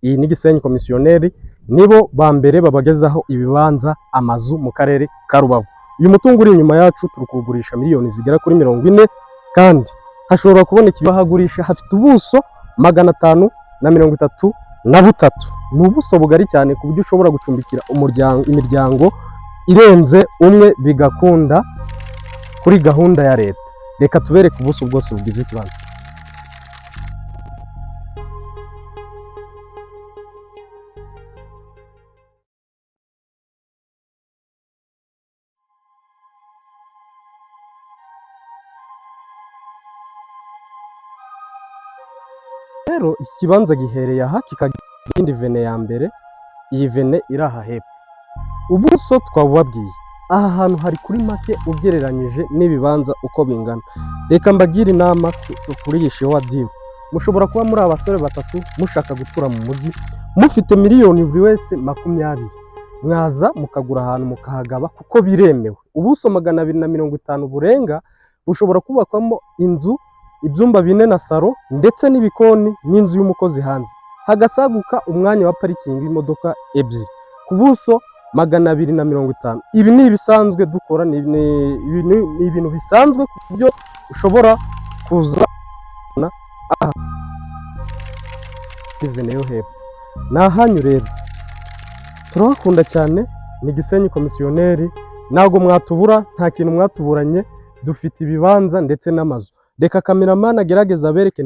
iyi ni Gisenyi komisiyoneri nibo ba mbere babagezaho ibibanza amazu mu karere ka Rubavu. Uyu mutungo uri inyuma yacu turi kugurisha miliyoni zigera kuri 40 kandi hashobora kuboneka ibahagurisha hafite ubuso 533. Ni ubuso bugari cyane ku buryo ushobora gucumbikira imiryango irenze umwe bigakunda kuri gahunda ya leta. Reka tubereke ubuso bwose bugize ikibanza. Rero iki kibanza gihereye aha kikagira indi vene ya mbere, iyi vene iri aha hepfo. Ubuso twabubabwiye, aha hantu hari kuri make ugereranyije n'ibibanza uko bingana. Reka mbagire inama kuri iyi shewa deal. Mushobora kuba muri abasore batatu mushaka gutura mu mujyi mufite miliyoni buri wese 20, mwaza mukagura ahantu mukahagaba kuko biremewe. Ubuso 250 burenga bushobora kubakwamo inzu, ibyumba 4 na salo ndetse n'ibikoni n'inzu y'umukozi hanze, hagasaguka umwanya wa parikingi y'imodoka ebyiri ku buso 250. Ibi ni ibisanzwe dukora, ni ibintu bisanzwe ku buryo ushobora kuza aha vene yo hepfo. Ni ahanyu rero, turabakunda cyane, ni Gisenyi komisiyoneri, ntago mwatubura, nta kintu mwatuburanye, dufite ibibanza ndetse n'amazu. Reka kameramani agerageza abereke.